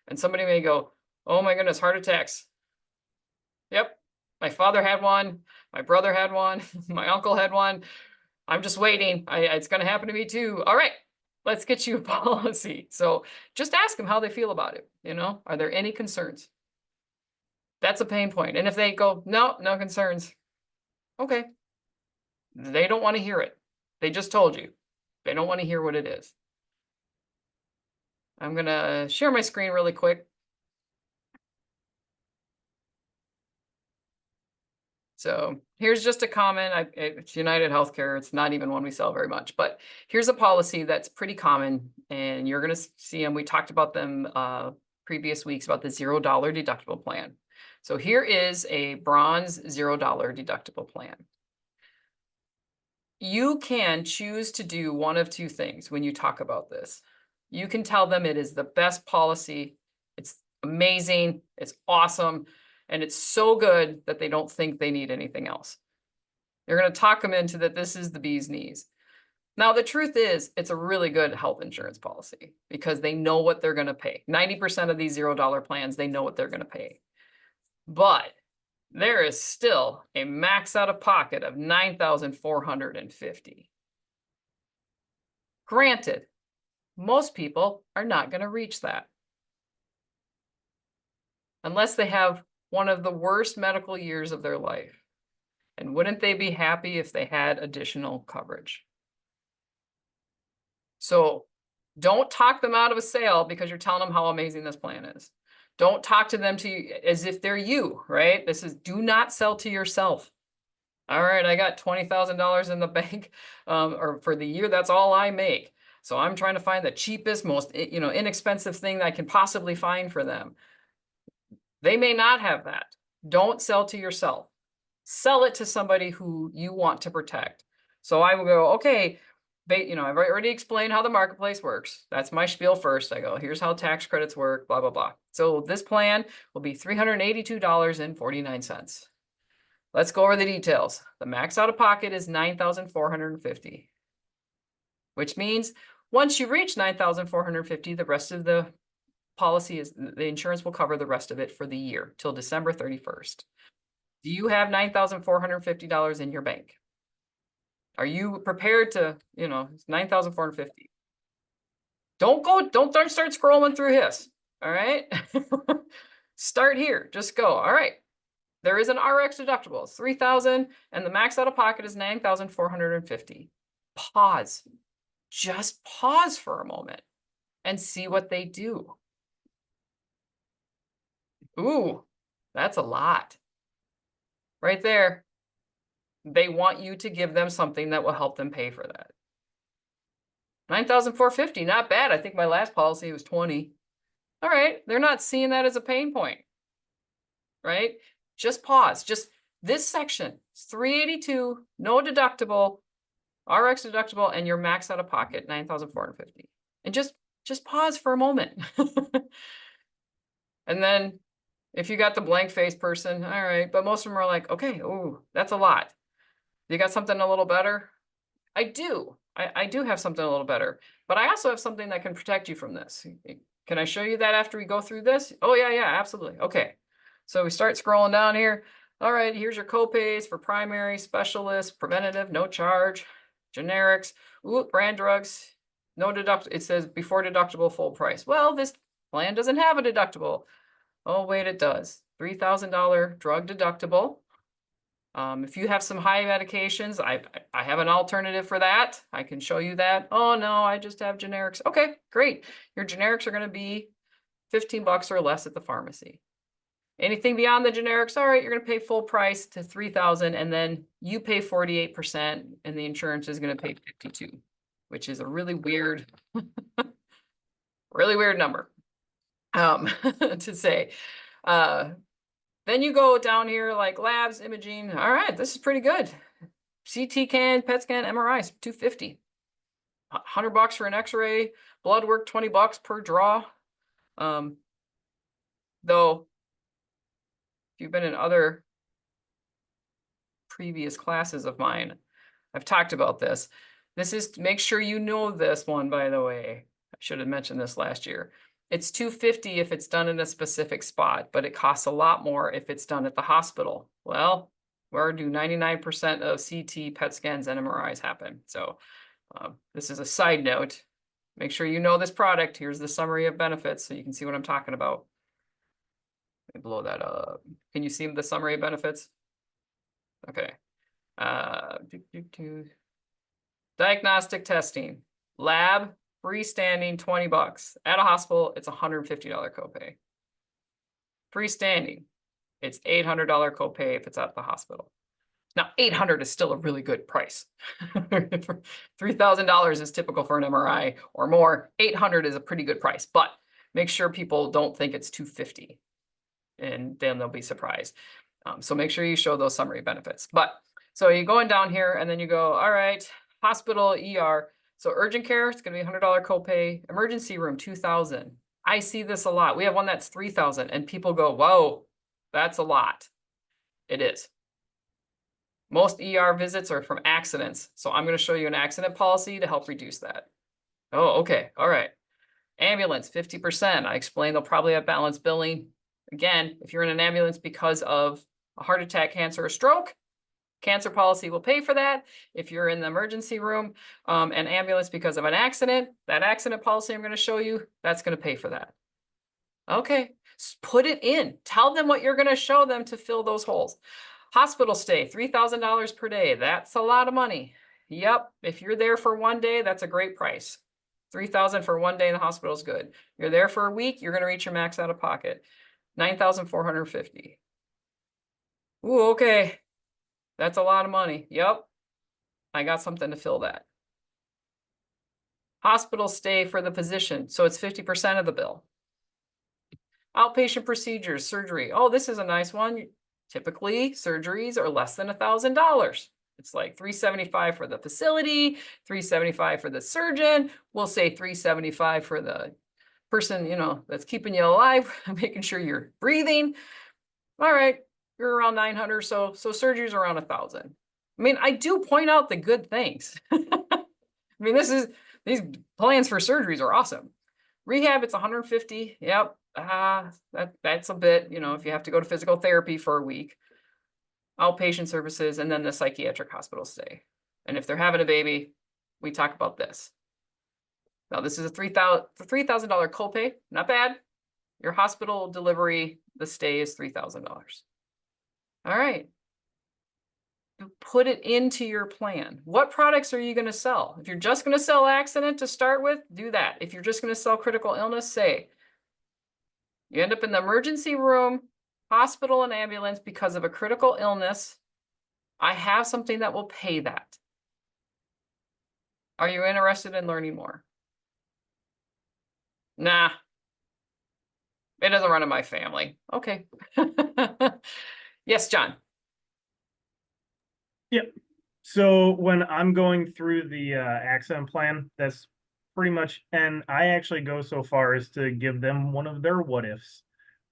And somebody may go, oh my goodness, heart attacks. Yep, my father had one, my brother had one, my uncle had one. I'm just waiting. It's going to happen to me too. All right, let's get you a policy. So just ask them how they feel about it. You know, are there any concerns? That's a pain point. And if they go, no, no concerns. Okay. They don't want to hear it. They just told you. They don't want to hear what it is. I'm going to share my screen really quick. So here's just a comment. It's United Healthcare. It's not even one we sell very much, but here's a policy that's pretty common, and you're going to see them. We talked about them previous weeks about the $0 deductible plan. So here is a bronze $0 deductible plan. You can choose to do one of two things when you talk about this. You can tell them it is the best policy. It's amazing. It's awesome. And it's so good that they don't think they need anything else. You're going to talk them into that this is the bee's knees. Now, the truth is, it's a really good health insurance policy because they know what they're going to pay. 90% of these $0 plans, they know what they're going to pay. But there is still a max out of pocket of $9,450. Granted, most people are not going to reach that unless they have one of the worst medical years of their life. And wouldn't they be happy if they had additional coverage? So don't talk them out of a sale because you're telling them how amazing this plan is. Don't talk to them as if they're you, right? This is, do not sell to yourself. All right, I got $20,000 in the bank, or for the year, that's all I make. So I'm trying to find the cheapest, most, inexpensive thing that I can possibly find for them. They may not have that. Don't sell to yourself. Sell it to somebody who you want to protect. So I will go, okay, I've already explained how the marketplace works. That's my spiel first. I go, here's how tax credits work, blah, blah, blah. So this plan will be $382.49. Let's go over the details. The max out of pocket is $9,450, which means once you reach $9,450, the rest of the policy is the insurance will cover the rest of it for the year till December 31st. Do you have $9,450 in your bank? Are you prepared to, it's $9,450. Don't start scrolling through his. All right. Start here. Just go. All right. There is an RX deductible, it's $3,000, and the max out of pocket is $9,450. Pause. Just pause for a moment and see what they do. Ooh, that's a lot. Right there. They want you to give them something that will help them pay for that. $9,450, not bad. I think my last policy was $20,000. All right, they're not seeing that as a pain point, right? Just pause. Just this section, it's $382, no deductible, RX deductible, and your max out of pocket, $9,450. And just pause for a moment. And then if you got the blank face person, all right, but most of them are like, okay, ooh, that's a lot. You got something a little better? I do. I do have something a little better, but I also have something that can protect you from this. Can I show you that after we go through this? Oh, yeah, absolutely. Okay. So we start scrolling down here. All right, here's your copays for primary, specialist, preventative, no charge, generics, brand drugs, no deductible. It says before deductible, full price. Well, this plan doesn't have a deductible. Oh, wait, it does. $3,000 drug deductible. If you have some high medications, I have an alternative for that. I can show you that. Oh, no, I just have generics. Okay, great. Your generics are going to be $15 or less at the pharmacy. Anything beyond the generics, all right, you're going to pay full price to $3,000, and then you pay 48%, and the insurance is going to pay $52, which is a really weird, really weird number to say. Then you go down here like labs, imaging. All right, this is pretty good. CT scan, PET scan, MRIs, $250. $100 for an X-ray, blood work, $20 per draw. Though, if you've been in other previous classes of mine, I've talked about this. This is, make sure you know this one, by the way. I should have mentioned this last year. It's $250 if it's done in a specific spot, but it costs a lot more if it's done at the hospital. Well, where do 99% of CT, PET scans, and MRIs happen? So this is a side note. Make sure you know this product. Here's the summary of benefits so you can see what I'm talking about. Let me blow that up. Can you see the summary of benefits? Okay. Diagnostic testing, lab, freestanding, $20. At a hospital, it's $150 copay. Freestanding, it's $800 copay if it's at the hospital. Now, $800 is still a really good price. $3,000 is typical for an MRI or more. $800 is a pretty good price, but make sure people don't think it's $250, and then they'll be surprised. So make sure you show those summary benefits. But so you're going down here and then you go, all right, hospital, ER. So urgent care, it's going to be $100 copay. Emergency room, $2,000. I see this a lot. We have one that's $3,000 and people go, whoa, that's a lot. It is. Most ER visits are from accidents. So I'm going to show you an accident policy to help reduce that. Oh, okay. All right. Ambulance, 50%. I explained they'll probably have balanced billing. Again, if you're in an ambulance because of a heart attack, cancer, or stroke, cancer policy will pay for that. If you're in the emergency room, an ambulance because of an accident, that accident policy I'm going to show you, that's going to pay for that. Okay, put it in. Tell them what you're going to show them to fill those holes. Hospital stay, $3,000 per day. That's a lot of money. Yep, if you're there for one day, that's a great price. $3,000 for one day in the hospital is good. You're there for a week, you're going to reach your max out of pocket. $9,450. Ooh, okay. That's a lot of money. Yep. I got something to fill that. Hospital stay for the physician. So it's 50% of the bill. Outpatient procedures, surgery. Oh, this is a nice one. Typically, surgeries are less than $1,000. It's like $375 for the facility, $375 for the surgeon. We'll say $375 for the person, you know, that's keeping you alive, making sure you're breathing. All right, you're around 900, so surgery's around 1,000. I mean, I do point out the good things. I mean, these plans for surgeries are awesome. Rehab, it's 150. Yep, that's a bit, you know, if you have to go to physical therapy for a week. Outpatient services, and then the psychiatric hospital stay. And if they're having a baby, we talk about this. Now, this is a $3,000 copay, not bad. Your hospital delivery, the stay is $3,000. All right. Put it into your plan. What products are you going to sell? If you're just going to sell accident to start with, do that. If you're just going to sell critical illness, say. You end up in the emergency room, hospital, and ambulance because of a critical illness. I have something that will pay that. Are you interested in learning more? Nah, it doesn't run in my family. Okay. Yes, John. Yep. So when I'm going through the accident plan, that's pretty much, and I actually go so far as to give them one of their what ifs,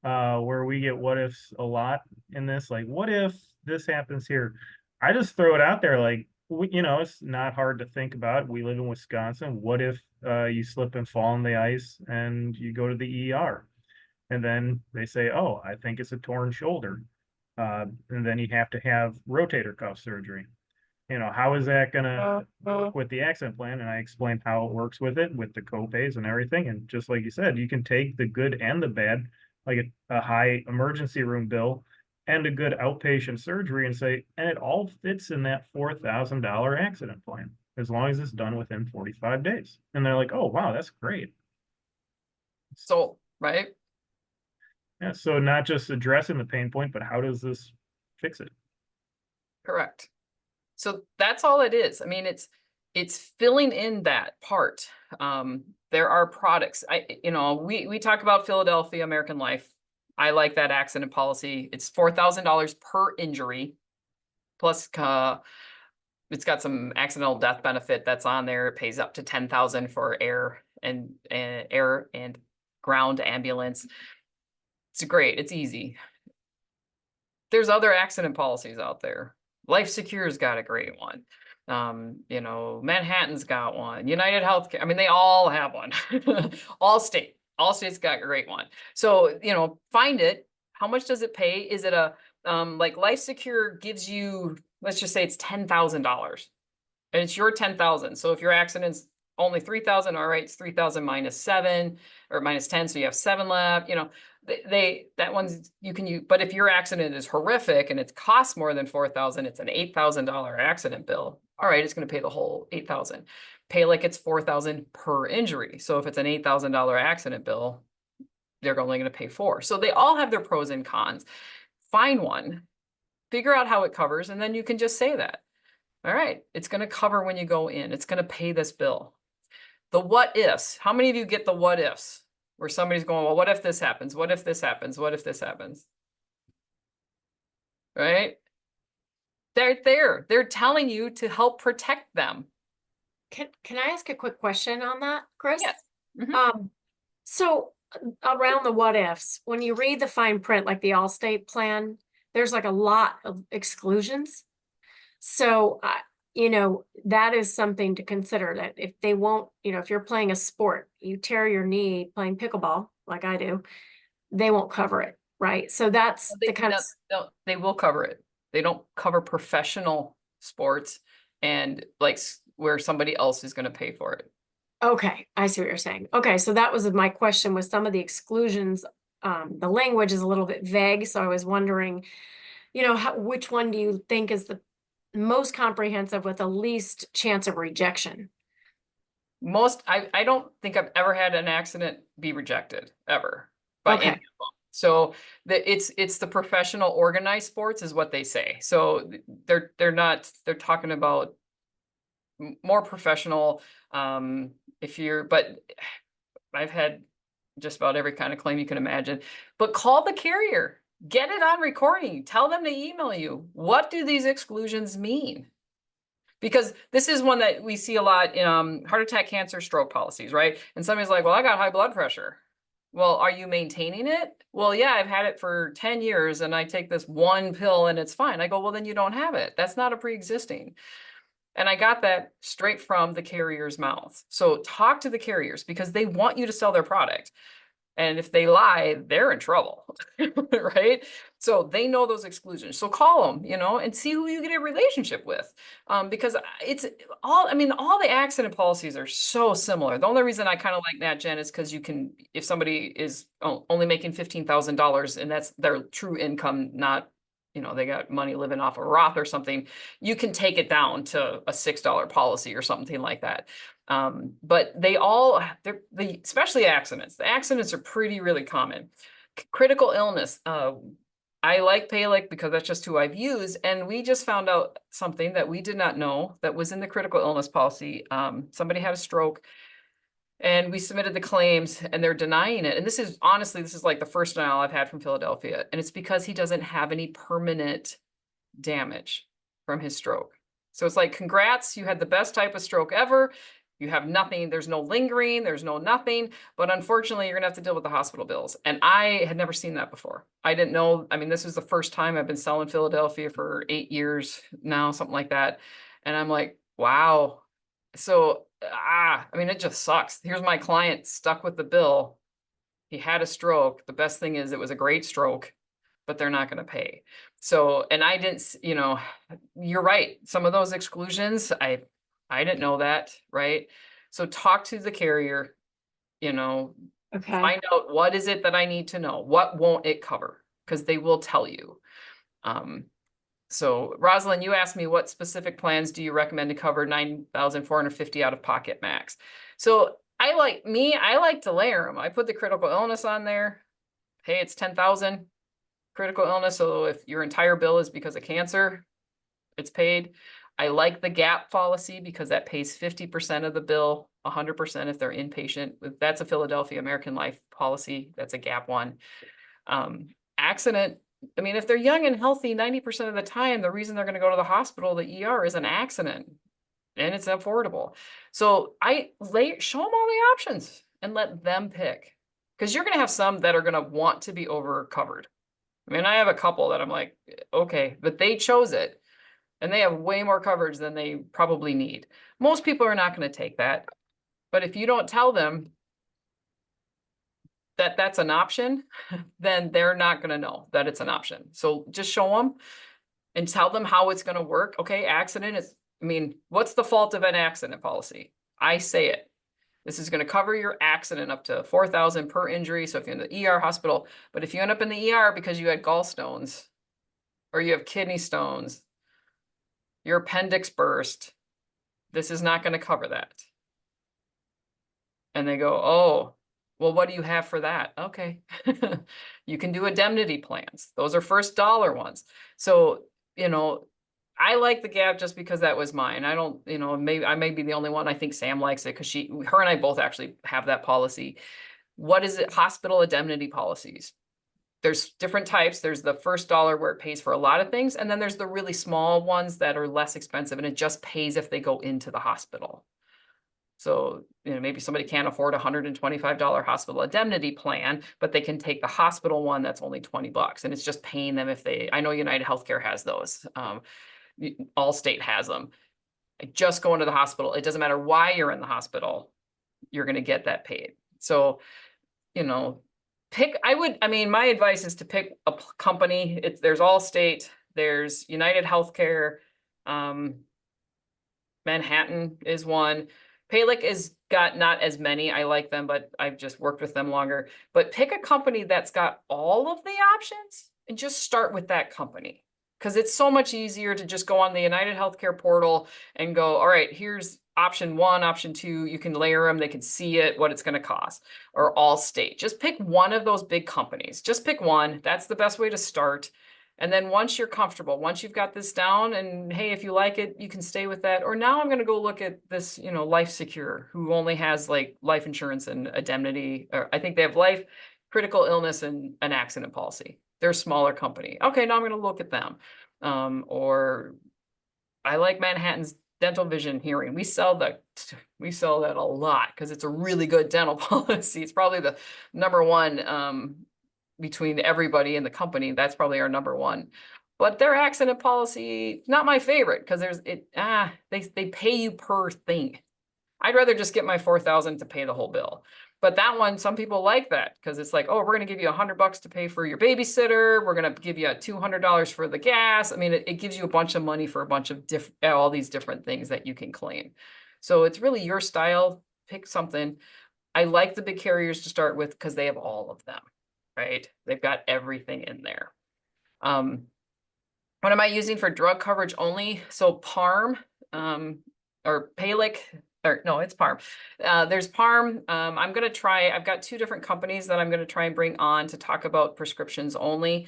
where we get what ifs a lot in this. Like, what if this happens here? I just throw it out there, like, you know, it's not hard to think about. We live in Wisconsin. What if you slip and fall on the ice and you go to the ER? And then they say, oh, I think it's a torn shoulder. And then you have to have rotator cuff surgery. You know, how is that going to work with the accident plan? And I explained how it works with it, with the copays and everything. And just like you said, you can take the good and the bad, like a high emergency room bill and a good outpatient surgery and say, and it all fits in that $4,000 accident plan, as long as it's done within 45 days. And they're like, oh, wow, that's great. So, right? Yeah, so not just addressing the pain point, but how does this fix it? Correct. So that's all it is. I mean, it's filling in that part. There are products. We talk about Philadelphia American Life. I like that accident policy. It's $4,000 per injury, plus it's got some accidental death benefit that's on there. It pays up to $10,000 for air and ground ambulance. It's great. It's easy. There's other accident policies out there. Life Secure's got a great one. You know, Manhattan's got one. United Healthcare. I mean, they all have one. Allstate's got a great one. So, you know, find it. How much does it pay? Is it a like Life Secure gives you, let's just say it's $10,000. And it's your 10,000. So if your accident's only 3,000, all right, it's 3,000 minus 7 or minus 10. So you have 7 left, you know, that one's you can use, but if your accident is horrific and it costs more than 4,000, it's an $8,000 accident bill. All right, it's going to pay the whole 8,000. Pay like it's 4,000 per injury. So if it's an $8,000 accident bill, they're only going to pay 4. So they all have their pros and cons. Find one, figure out how it covers, and then you can just say that. All right, it's going to cover when you go in. It's going to pay this bill. The what ifs. How many of you get the what ifs? Where somebody's going, well, what if this happens? What if this happens? What if this happens? Right? They're there. They're telling you to help protect them. Can I ask a quick question on that, Chris? Yes. Mhm. So around the what ifs, when you read the fine print, like the Allstate plan, there's like a lot of exclusions. So, you know, that is something to consider, that if they won't, you know, if you're playing a sport, you tear your knee playing pickleball, like I do, they won't cover it, right? So that's the kind of, No, they will cover it. They don't cover professional sports and like where somebody else is going to pay for it. okay, I see what you're saying. Okay, so that was my question, was some of the exclusions, the language is a little bit vague, so I was wondering, you know, which one do you think is the most comprehensive with the least chance of rejection? I don't think I've ever had an accident be rejected ever by Okay. any of them. So it's the professional organized sports is what they say. So they're talking about more professional. But I've had just about every kind of claim you can imagine. But call the carrier, get it on recording, tell them to email you. What do these exclusions mean? Because this is one that we see a lot in heart attack, cancer, stroke policies, right? And somebody's like, well, I got high blood pressure. Well, are you maintaining it? Well, yeah, I've had it for 10 years and I take this one pill and it's fine. I go, well, then you don't have it. That's not a pre-existing. And I got that straight from the carrier's mouth. So talk to the carriers because they want you to sell their product. And if they lie, they're in trouble, right? So they know those exclusions. So call them, you know, and see who you get a relationship with. Because it's all, I mean, all the accident policies are so similar. The only reason I kind of like Nat Gen is because you can, if somebody is only making $15,000 and that's their true income, not, you know, they got money living off a Roth or something, you can take it down to a $6 policy or something like that. But especially accidents. The accidents are really common. Critical illness. I like Palic because that's just who I've used. And we just found out something that we did not know that was in the critical illness policy. Somebody had a stroke and we submitted the claims and they're denying it. And this is honestly, this is like the first denial I've had from Philadelphia. And it's because he doesn't have any permanent damage from his stroke. So it's like, congrats, you had the best type of stroke ever. You have nothing, there's no lingering, there's no nothing, but unfortunately you're gonna have to deal with the hospital bills. And I had never seen that before. I didn't know, I mean, this was the first time I've been selling Philadelphia for 8 years now, something like that. And I'm like, wow. So, I mean, it just sucks. Here's my client stuck with the bill. He had a stroke. The best thing is it was a great stroke, but they're not gonna pay. So, and I didn't, you know, you're right. Some of those exclusions, I didn't know that, right? So talk to the carrier, you know, Okay. find out what is it that I need to know? What won't it cover? Because they will tell you. So Rosalind, you asked me what specific plans do you recommend to cover 9,450 out of pocket max? So I like to layer them. I put the critical illness on there. Hey, it's 10,000 critical illness. So if your entire bill is because of cancer, it's paid. I like the gap policy because that pays 50% of the bill, 100% if they're inpatient. That's a Philadelphia American Life policy. That's a gap one. Accident. I mean, if they're young and healthy, 90% of the time, the reason they're going to go to the hospital, the ER, is an accident, and it's affordable. So show them all the options and let them pick. Because you're gonna have some that are gonna want to be over covered. I mean, I have a couple that I'm like, okay, but they chose it. And they have way more coverage than they probably need. Most people are not gonna take that. But if you don't tell them that that's an option, then they're not gonna know that it's an option. So just show them and tell them how it's gonna work. Okay, accident is, I mean, what's the fault of an accident policy? I say it. This is gonna cover your accident up to 4,000 per injury. So if you're in the ER hospital, but if you end up in the ER because you had gallstones or you have kidney stones, your appendix burst, this is not gonna cover that. And they go, oh, well, what do you have for that? Okay. You can do indemnity plans. Those are first dollar ones. So, you know, I like the gap just because that was mine. I don't, you know, maybe I may be the only one. I think Sam likes it because her and I both actually have that policy. What is it? Hospital indemnity policies. There's different types. There's the first dollar where it pays for a lot of things. And then there's the really small ones that are less expensive and it just pays if they go into the hospital. So, you know, maybe somebody can't afford a $125 hospital indemnity plan, but they can take the hospital one that's only $20. And it's just paying them if they, I know United Healthcare has those. Allstate has them. Just go into the hospital. It doesn't matter why you're in the hospital, you're going to get that paid. So, you know, I mean, my advice is to pick a company. There's Allstate, there's United Healthcare, Manhattan is one. Palick is got not as many. I like them, but I've just worked with them longer. But pick a company that's got all of the options and just start with that company. Because it's so much easier to just go on the United Healthcare portal and go, all right, here's option 1, option 2. You can layer them. They can see it, what it's going to cost. Or Allstate. Just pick one of those big companies. Just pick one. That's the best way to start. And then once you're comfortable, once you've got this down and hey, if you like it, you can stay with that. Or now I'm going to go look at this, you know, Life Secure, who only has like life insurance and indemnity, or I think they have life, critical illness, and an accident policy. They're a smaller company. Okay, now I'm going to look at them. Or I like Manhattan's dental vision hearing. We sell that a lot because it's a really good dental policy. It's probably the number one between everybody in the company. That's probably our number one. But their accident policy, not my favorite because they pay you per thing. I'd rather just get my 4,000 to pay the whole bill. But that one, some people like that because it's like, oh, we're going to give you $100 to pay for your babysitter. We're going to give you $200 for the gas. I mean, it gives you a bunch of money for a bunch of all these different things that you can claim. So it's really your style. Pick something. I like the big carriers to start with because they have all of them, right? They've got everything in there. What am I using for drug coverage only? So Parm or Palick. Or no, it's Parm. There's Parm. I'm going to try, I've got 2 different companies that I'm going to try and bring on to talk about prescriptions only.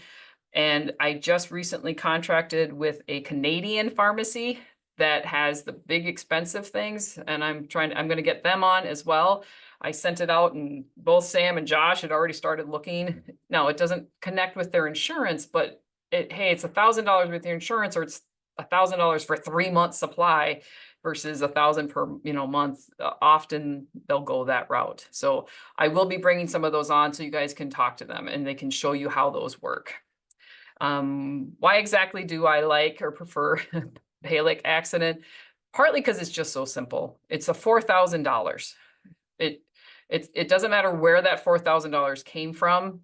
And I just recently contracted with a Canadian pharmacy that has the big expensive things. And I'm going to get them on as well. I sent it out and both Sam and Josh had already started looking. Now it doesn't connect with their insurance, but hey, it's $1,000 with your insurance, or it's $1,000 for 3 months supply versus $1,000 per month. Often they'll go that route. So I will be bringing some of those on so you guys can talk to them and they can show you how those work. Why exactly do I like or prefer Palick accident? Partly because it's just so simple. It's a $4,000. It doesn't matter where that $4,000 came from,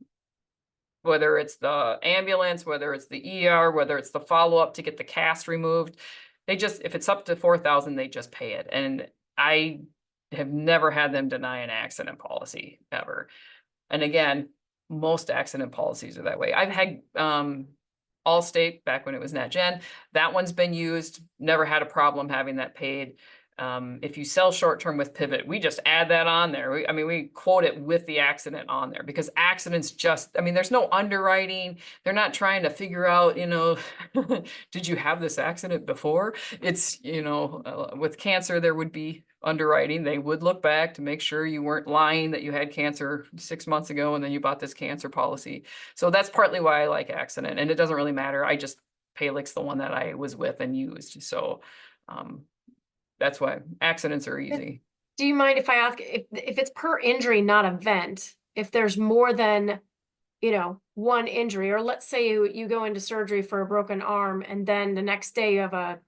whether it's the ambulance, whether it's the ER, whether it's the follow-up to get the cast removed. They just, if it's up to 4,000, they just pay it. And I have never had them deny an accident policy ever. And again, most accident policies are that way. I've had Allstate back when it was NatGen. That one's been used, never had a problem having that paid. If you sell short-term with Pivot, we just add that on there. We quote it with the accident on there because accidents just, there's no underwriting. They're not trying to figure out, did you have this accident before? It's, with cancer, there would be underwriting. They would look back to make sure you weren't lying that you had cancer 6 months ago and then you bought this cancer policy. So that's partly why I like accident, and it doesn't really matter. I just, Palick's the one that I was with and used. So, that's why accidents are easy. Do you mind if I ask if it's per injury, not event? if there's more than, one injury, or let's say you go into surgery for a broken arm and then the next day you have a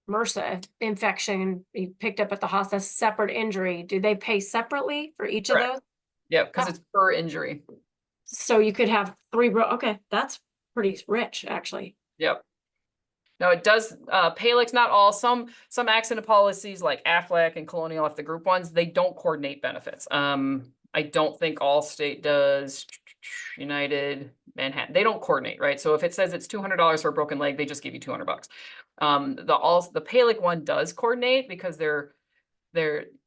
MRSA infection you picked up at the hospital, that's a separate injury. Do they pay separately for each of Correct. those? Yeah, because it's per injury. So you could have three, okay, that's pretty rich, actually. Yep. No, it does, Palix, not all, some accident policies like Aflac and Colonial, if the group ones, they don't coordinate benefits. I don't think Allstate does, United, Manhattan, they don't coordinate, right? So if it says it's $200 for a broken leg, they just give you $200. The Palix one does coordinate because they're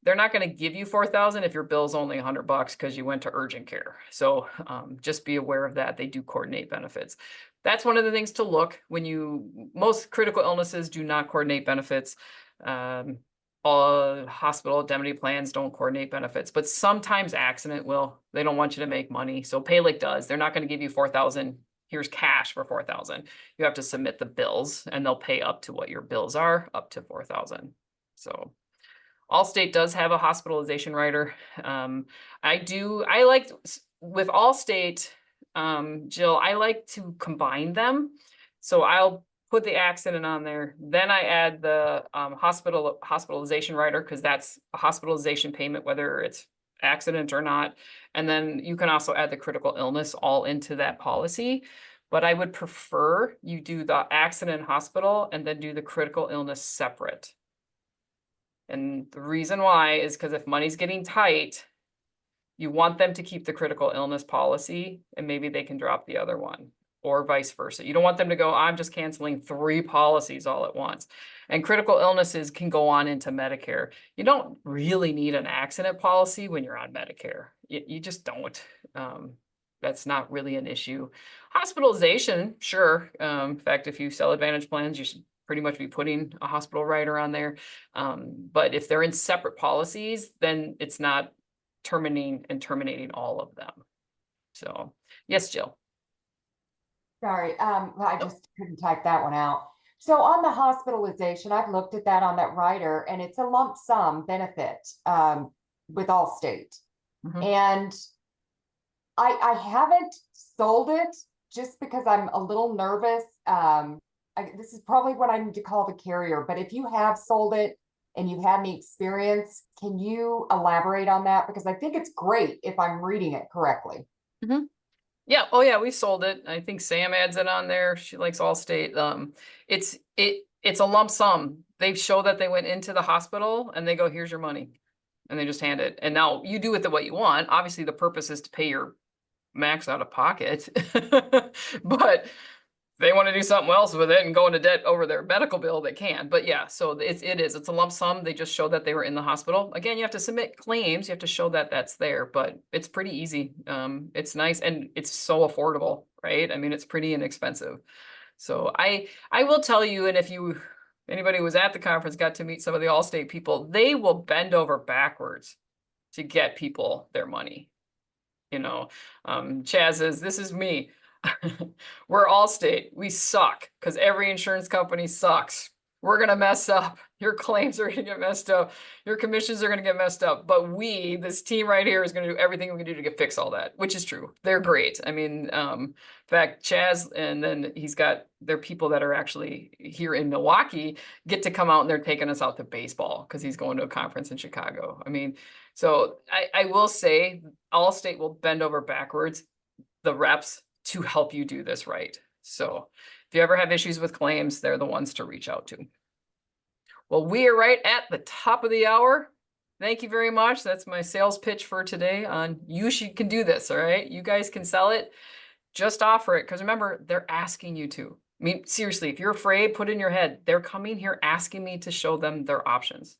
not going to give you 4,000 if your bill's only $100 because you went to urgent care. So just be aware of that. They do coordinate benefits. That's one of the things to look when most critical illnesses do not coordinate benefits. All hospital indemnity plans don't coordinate benefits, but sometimes accident will. They don't want you to make money. So Palix does. They're not going to give you 4,000. Here's cash for 4,000. You have to submit the bills and they'll pay up to what your bills are, up to 4,000. So Allstate does have a hospitalization rider. I like with Allstate, Jill, I like to combine them. So I'll put the accident on there. Then I add the hospitalization rider because that's a hospitalization payment, whether it's accident or not. And then you can also add the critical illness all into that policy. But I would prefer you do the accident hospital and then do the critical illness separate. And the reason why is because if money's getting tight, you want them to keep the critical illness policy and maybe they can drop the other one or vice versa. You don't want them to go, I'm just canceling 3 policies all at once. And critical illnesses can go on into Medicare. You don't really need an accident policy when you're on Medicare. You just don't. That's not really an issue. Hospitalization, sure. In fact, if you sell Advantage plans, you should pretty much be putting a hospital rider on there. But if they're in separate policies, then it's not terminating all of them. So yes, Jill. Sorry, I just couldn't type that one out. So on the hospitalization, I've looked at that on that rider and it's a lump sum benefit with Allstate. And I haven't sold it just because I'm a little nervous. This is probably what I need to call the carrier, but if you have sold it and you've had any experience, can you elaborate on that? Because I think it's great if I'm reading it correctly. Yeah. Oh yeah, we sold it. I think Sam adds it on there. She likes Allstate. It's a lump sum. They show that they went into the hospital and they go, here's your money. And they just hand it. And now you do with it what you want. Obviously the purpose is to pay your max out of pocket, but they want to do something else with it and go into debt over their medical bill, they can. But yeah, so it's a lump sum. They just show that they were in the hospital. Again, you have to submit claims. You have to show that that's there, but it's pretty easy. It's nice and it's so affordable, right? I mean, it's pretty inexpensive. So I will tell you, and if anybody who was at the conference got to meet some of the Allstate people, they will bend over backwards to get people their money. Chaz says, this is me. We're Allstate. We suck because every insurance company sucks. We're going to mess up. Your claims are going to get messed up. Your commissions are going to get messed up. But this team right here is going to do everything we can do to fix all that, which is true. They're great. I mean, in fact, Chaz, and then they're people that are actually here in Milwaukee get to come out and they're taking us out to baseball because he's going to a conference in Chicago. I mean, so I will say Allstate will bend over backwards, the reps, to help you do this right. So if you ever have issues with claims, they're the ones to reach out to. Well, we are right at the top of the hour. Thank you very much. That's my sales pitch for today on can do this, all right? You guys can sell it. Just offer it. Because remember, they're asking you to. I mean, seriously, if you're afraid, put in your head, they're coming here asking me to show them their options.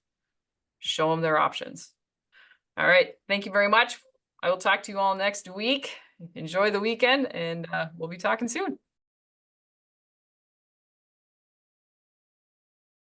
Show them their options. All right. Thank you very much. I will talk to you all next week. Enjoy the weekend and we'll be talking soon.